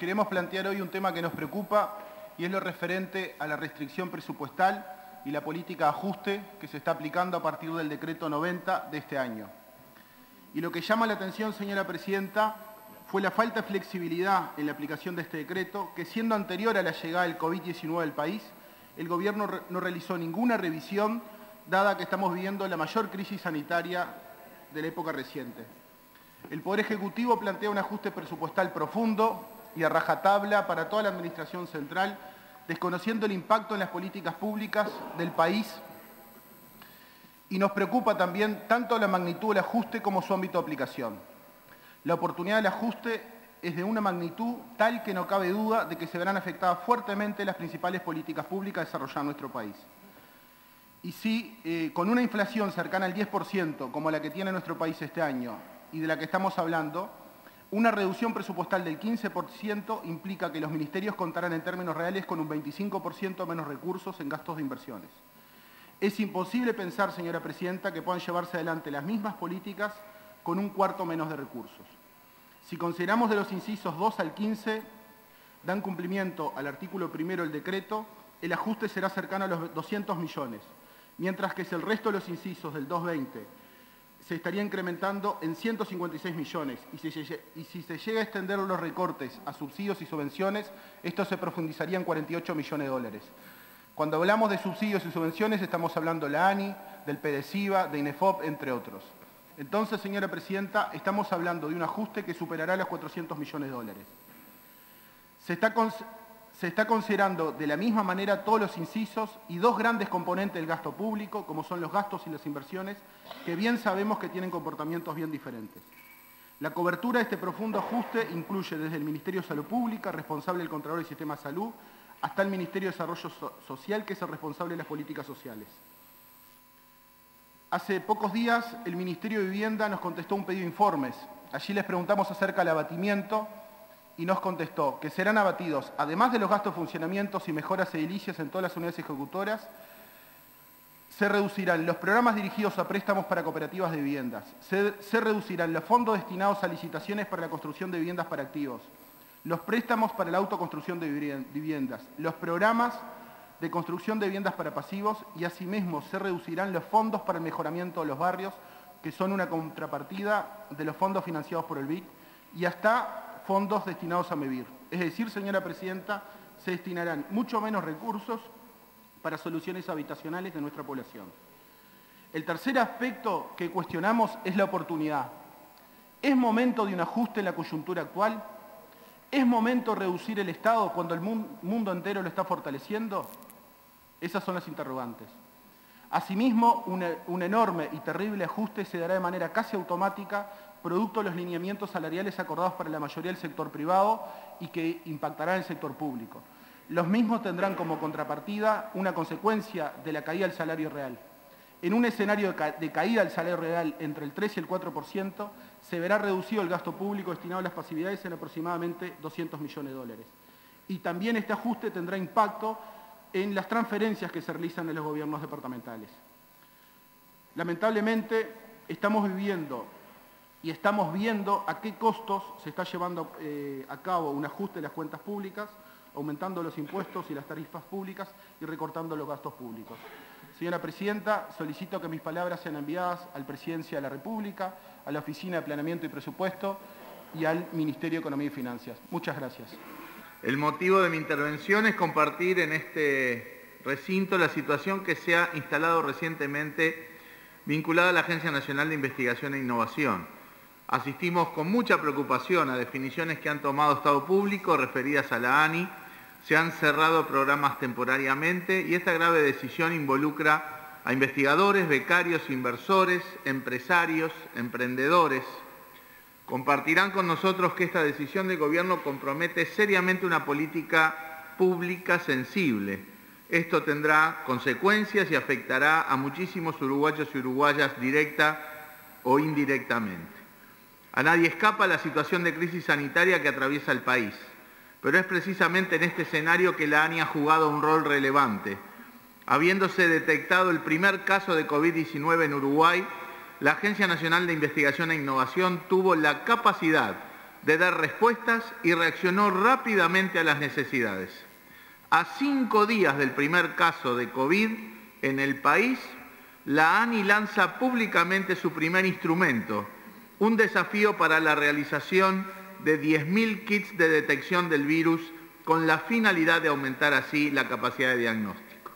queremos plantear hoy un tema que nos preocupa y es lo referente a la restricción presupuestal y la política de ajuste que se está aplicando a partir del decreto 90 de este año. Y lo que llama la atención, señora Presidenta, fue la falta de flexibilidad en la aplicación de este decreto, que siendo anterior a la llegada del COVID-19 al país, el Gobierno no realizó ninguna revisión, dada que estamos viviendo la mayor crisis sanitaria de la época reciente. El Poder Ejecutivo plantea un ajuste presupuestal profundo y a rajatabla para toda la Administración Central, desconociendo el impacto en las políticas públicas del país. Y nos preocupa también tanto la magnitud del ajuste como su ámbito de aplicación. La oportunidad del ajuste es de una magnitud tal que no cabe duda de que se verán afectadas fuertemente las principales políticas públicas desarrolladas en nuestro país. Y si con una inflación cercana al 10%, como la que tiene nuestro país este año, y de la que estamos hablando, una reducción presupuestal del 15% implica que los ministerios contarán en términos reales con un 25% menos recursos en gastos de inversiones. Es imposible pensar, señora Presidenta, que puedan llevarse adelante las mismas políticas con un cuarto menos de recursos. Si consideramos de los incisos 2 al 15, dan cumplimiento al artículo primero del decreto, el ajuste será cercano a los 200 millones, mientras que si el resto de los incisos del 220 se estaría incrementando en 156 millones y si se llega a extender los recortes a subsidios y subvenciones, esto se profundizaría en 48 millones de dólares. Cuando hablamos de subsidios y subvenciones estamos hablando de la ANI, del PDCIVA, de INEFOP, entre otros. Entonces, señora Presidenta, estamos hablando de un ajuste que superará los 400 millones de dólares. Se está considerando de la misma manera todos los incisos y dos grandes componentes del gasto público, como son los gastos y las inversiones, que bien sabemos que tienen comportamientos bien diferentes. La cobertura de este profundo ajuste incluye desde el Ministerio de Salud Pública, responsable del Contralor del Sistema de Salud, hasta el Ministerio de Desarrollo Social, que es el responsable de las políticas sociales. Hace pocos días el Ministerio de Vivienda nos contestó un pedido de informes. Allí les preguntamos acerca del abatimiento y nos contestó que serán abatidos, además de los gastos de funcionamiento y mejoras edilicias en todas las unidades ejecutoras, se reducirán los programas dirigidos a préstamos para cooperativas de viviendas, se reducirán los fondos destinados a licitaciones para la construcción de viviendas para activos, los préstamos para la autoconstrucción de viviendas, los programas de construcción de viviendas para pasivos y asimismo se reducirán los fondos para el mejoramiento de los barrios, que son una contrapartida de los fondos financiados por el BID, y hasta fondos destinados a MEVIR. Es decir, señora Presidenta, se destinarán mucho menos recursos para soluciones habitacionales de nuestra población. El tercer aspecto que cuestionamos es la oportunidad. ¿Es momento de un ajuste en la coyuntura actual? ¿Es momento de reducir el Estado cuando el mundo entero lo está fortaleciendo? Esas son las interrogantes. Asimismo, un enorme y terrible ajuste se dará de manera casi automática producto de los lineamientos salariales acordados para la mayoría del sector privado y que impactará en el sector público. Los mismos tendrán como contrapartida una consecuencia de la caída del salario real. En un escenario de caída del salario real entre el 3 y el 4%, se verá reducido el gasto público destinado a las pasividades en aproximadamente 200 millones de dólares. Y también este ajuste tendrá impacto en las transferencias que se realizan en los gobiernos departamentales. Lamentablemente, estamos viviendo y estamos viendo a qué costos se está llevando a cabo un ajuste de las cuentas públicas, aumentando los impuestos y las tarifas públicas y recortando los gastos públicos. Señora Presidenta, solicito que mis palabras sean enviadas al Presidencia de la República, a la Oficina de Planeamiento y Presupuesto y al Ministerio de Economía y Finanzas. Muchas gracias. El motivo de mi intervención es compartir en este recinto la situación que se ha instalado recientemente vinculada a la Agencia Nacional de Investigación e Innovación. Asistimos con mucha preocupación a definiciones que han tomado Estado Público referidas a la ANI, se han cerrado programas temporariamente y esta grave decisión involucra a investigadores, becarios, inversores, empresarios, emprendedores. Compartirán con nosotros que esta decisión del Gobierno compromete seriamente una política pública sensible. Esto tendrá consecuencias y afectará a muchísimos uruguayos y uruguayas directa o indirectamente. A nadie escapa la situación de crisis sanitaria que atraviesa el país, pero es precisamente en este escenario que la ANI ha jugado un rol relevante. Habiéndose detectado el primer caso de COVID-19 en Uruguay, la Agencia Nacional de Investigación e Innovación tuvo la capacidad de dar respuestas y reaccionó rápidamente a las necesidades. A 5 días del primer caso de COVID en el país, la ANI lanza públicamente su primer instrumento, un desafío para la realización de 10.000 kits de detección del virus con la finalidad de aumentar así la capacidad de diagnóstico.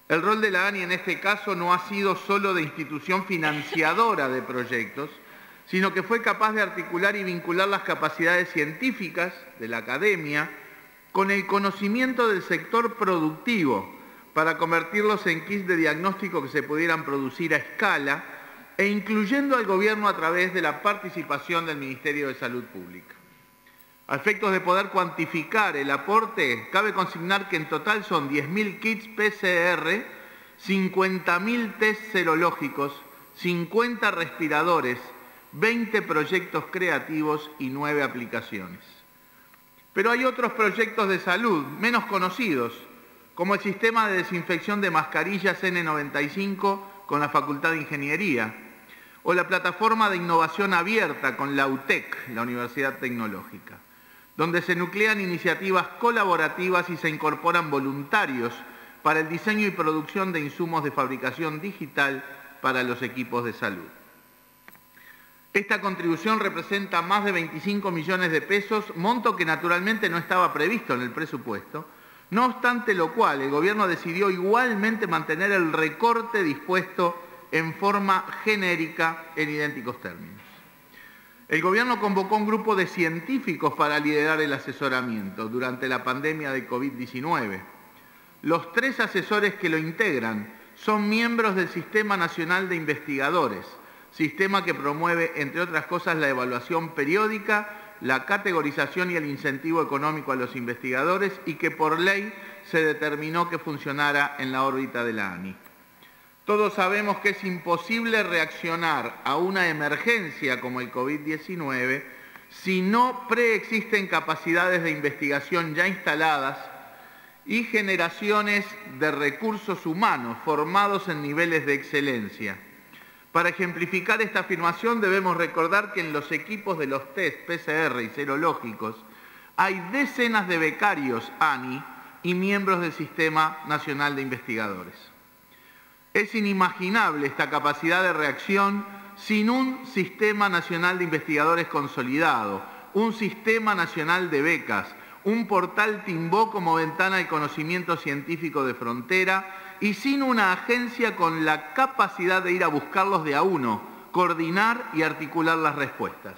El rol de la ANI en este caso no ha sido solo de institución financiadora de proyectos, sino que fue capaz de articular y vincular las capacidades científicas de la academia con el conocimiento del sector productivo para convertirlos en kits de diagnóstico que se pudieran producir a escala e incluyendo al Gobierno a través de la participación del Ministerio de Salud Pública. A efectos de poder cuantificar el aporte, cabe consignar que en total son 10.000 kits PCR, 50.000 test serológicos, 50 respiradores, 20 proyectos creativos y 9 aplicaciones. Pero hay otros proyectos de salud menos conocidos, como el sistema de desinfección de mascarillas N95 con la Facultad de Ingeniería, o la plataforma de innovación abierta con la UTEC, la Universidad Tecnológica, donde se nuclean iniciativas colaborativas y se incorporan voluntarios para el diseño y producción de insumos de fabricación digital para los equipos de salud. Esta contribución representa más de 25 millones de pesos, monto que naturalmente no estaba previsto en el presupuesto, no obstante lo cual el Gobierno decidió igualmente mantener el recorte dispuesto en forma genérica en idénticos términos. El Gobierno convocó un grupo de científicos para liderar el asesoramiento durante la pandemia de COVID-19. Los 3 asesores que lo integran son miembros del Sistema Nacional de Investigadores, sistema que promueve, entre otras cosas, la evaluación periódica, la categorización y el incentivo económico a los investigadores y que por ley se determinó que funcionara en la órbita de la ANI. Todos sabemos que es imposible reaccionar a una emergencia como el COVID-19 si no preexisten capacidades de investigación ya instaladas y generaciones de recursos humanos formados en niveles de excelencia. Para ejemplificar esta afirmación debemos recordar que en los equipos de los test PCR y serológicos hay decenas de becarios ANI y miembros del Sistema Nacional de Investigadores. Es inimaginable esta capacidad de reacción sin un Sistema Nacional de Investigadores consolidado, un Sistema Nacional de Becas, un portal Timbó como ventana al conocimiento científico de frontera y sin una agencia con la capacidad de ir a buscarlos de a uno, coordinar y articular las respuestas.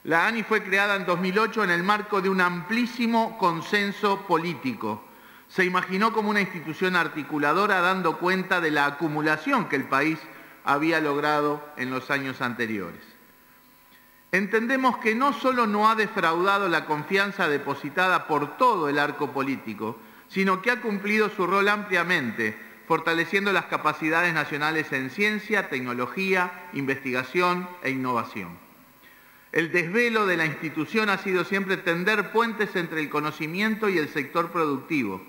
La ANI fue creada en 2008 en el marco de un amplísimo consenso político. Se imaginó como una institución articuladora dando cuenta de la acumulación que el país había logrado en los años anteriores. Entendemos que no solo no ha defraudado la confianza depositada por todo el arco político, sino que ha cumplido su rol ampliamente, fortaleciendo las capacidades nacionales en ciencia, tecnología, investigación e innovación. El desvelo de la institución ha sido siempre tender puentes entre el conocimiento y el sector productivo,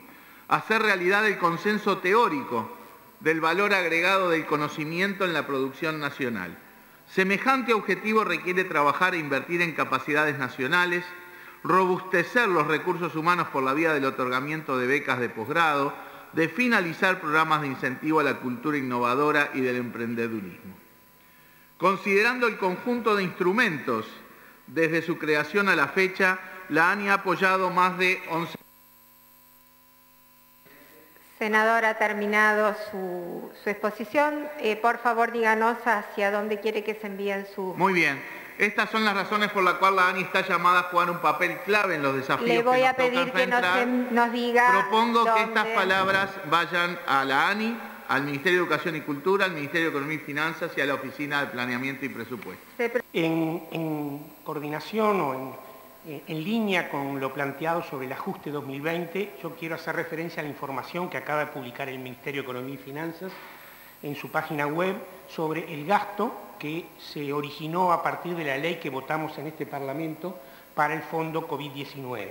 hacer realidad el consenso teórico del valor agregado del conocimiento en la producción nacional. Semejante objetivo requiere trabajar e invertir en capacidades nacionales, robustecer los recursos humanos por la vía del otorgamiento de becas de posgrado, de finalizar programas de incentivo a la cultura innovadora y del emprendedurismo. Considerando el conjunto de instrumentos, desde su creación a la fecha, la ANI ha apoyado más de 11... Senador, ha terminado su exposición. Por favor, díganos hacia dónde quiere que se envíen sus... Muy bien. Estas son las razones por las cuales la ANI está llamada a jugar un papel clave en los desafíos que nos tocan enfrentar. Le voy a pedir que nos diga... Propongo dónde... que estas palabras vayan a la ANI, al Ministerio de Educación y Cultura, al Ministerio de Economía y Finanzas y a la Oficina de Planeamiento y Presupuesto. En coordinación o en línea con lo planteado sobre el ajuste 2020, yo quiero hacer referencia a la información que acaba de publicar el Ministerio de Economía y Finanzas en su página web sobre el gasto que se originó a partir de la ley que votamos en este Parlamento para el Fondo COVID-19.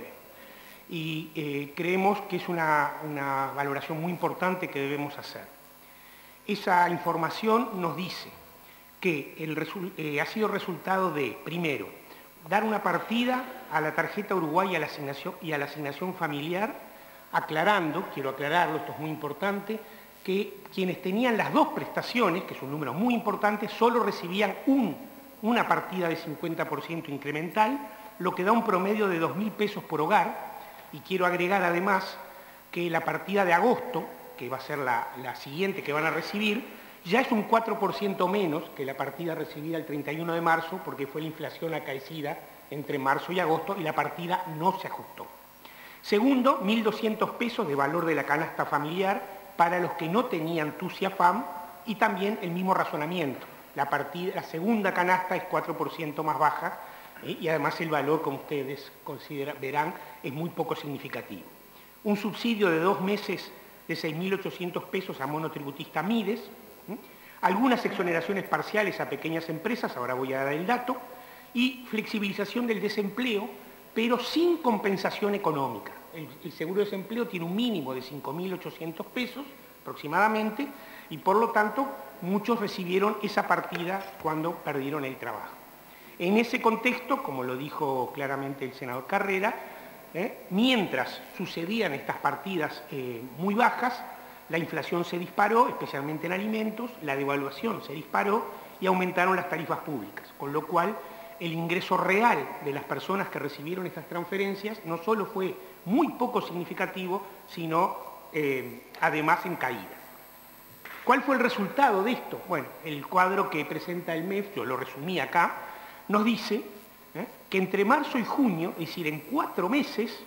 Y creemos que es una valoración muy importante que debemos hacer. Esa información nos dice que ha sido resultado de, primero, dar una partida a la tarjeta Uruguay y a la asignación familiar, aclarando, quiero aclararlo, esto es muy importante, que quienes tenían las dos prestaciones, que es un número muy importante, solo recibían una partida de 50% incremental, lo que da un promedio de 2.000 pesos por hogar, y quiero agregar además que la partida de agosto, que va a ser la siguiente que van a recibir, ya es un 4% menos que la partida recibida el 31 de marzo, porque fue la inflación acaecida entre marzo y agosto y la partida no se ajustó. Segundo, 1.200 pesos de valor de la canasta familiar para los que no tenían TUSI-AFAM, y también el mismo razonamiento. La segunda canasta es 4% más baja, y además el valor, como ustedes verán, es muy poco significativo. Un subsidio de 2 meses de 6.800 pesos a monotributista Mides, algunas exoneraciones parciales a pequeñas empresas, ahora voy a dar el dato, y flexibilización del desempleo, pero sin compensación económica. El seguro de desempleo tiene un mínimo de 5.800 pesos aproximadamente, y por lo tanto muchos recibieron esa partida cuando perdieron el trabajo. En ese contexto, como lo dijo claramente el senador Carrera, mientras sucedían estas partidas muy bajas, la inflación se disparó, especialmente en alimentos, la devaluación se disparó y aumentaron las tarifas públicas, con lo cual el ingreso real de las personas que recibieron estas transferencias no solo fue muy poco significativo, sino además en caída. ¿Cuál fue el resultado de esto? Bueno, el cuadro que presenta el MEF, yo lo resumí acá, nos dice que entre marzo y junio, es decir, en 4 meses,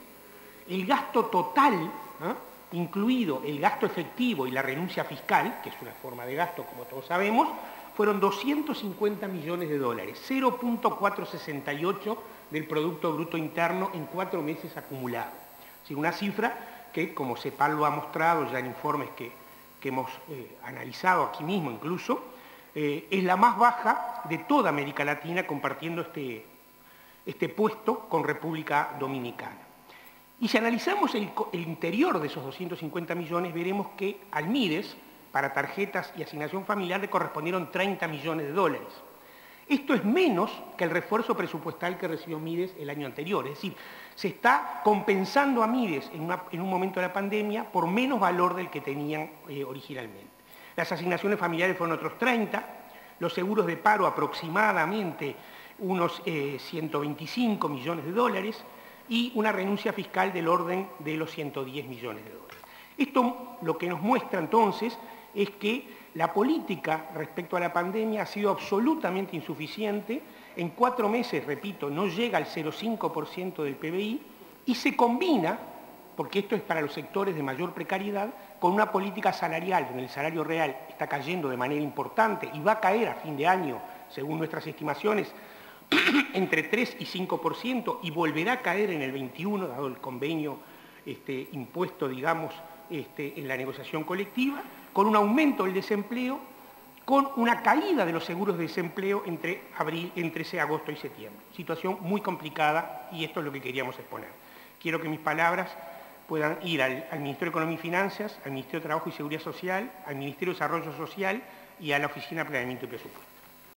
el gasto total, incluido el gasto efectivo y la renuncia fiscal, que es una forma de gasto como todos sabemos, fueron 250 millones de dólares, 0.468 del Producto Bruto Interno en 4 meses acumulado. Es decir, una cifra que, como CEPAL lo ha mostrado ya en informes que hemos analizado aquí mismo incluso, es la más baja de toda América Latina, compartiendo este puesto con República Dominicana. Y si analizamos el interior de esos 250 millones, veremos que al Mides, para tarjetas y asignación familiar, le correspondieron 30 millones de dólares. Esto es menos que el refuerzo presupuestal que recibió Mides el año anterior. Es decir, se está compensando a Mides en un momento de la pandemia por menos valor del que tenían originalmente. Las asignaciones familiares fueron otros 30, los seguros de paro aproximadamente unos 125 millones de dólares y una renuncia fiscal del orden de los 110 millones de dólares. Esto lo que nos muestra entonces es que la política respecto a la pandemia ha sido absolutamente insuficiente. En 4 meses, repito, no llega al 0,5% del PBI y se combina, porque esto es para los sectores de mayor precariedad, con una política salarial donde el salario real está cayendo de manera importante y va a caer a fin de año, según nuestras estimaciones, entre 3 y 5%, y volverá a caer en el 21, dado el convenio impuesto, digamos, en la negociación colectiva, con un aumento del desempleo, con una caída de los seguros de desempleo entre agosto y septiembre. Situación muy complicada, y esto es lo que queríamos exponer. Quiero que mis palabras puedan ir al Ministerio de Economía y Finanzas, al Ministerio de Trabajo y Seguridad Social, al Ministerio de Desarrollo Social y a la Oficina de Planeamiento y Presupuesto.